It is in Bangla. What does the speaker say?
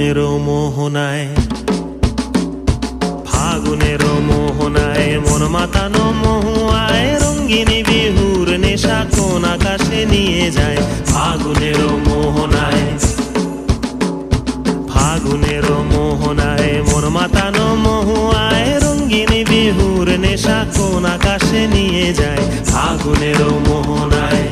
ফাগুনেরও মোহনায়, ফাগুনেরও মোহনায় মন মাতানো মহুয়ায় রঙ্গিনী বিহুর নেশা কোন আকাশে নিয়ে যায়। ফাগুনেরও মোহনায়, ফাগুনেরও মোহনায় মন মাতানো মহুয়ায় রঙ্গিনী বিহুর নেশা কোন আকাশে নিয়ে যায়। ফাগুনেরও মোহনায়।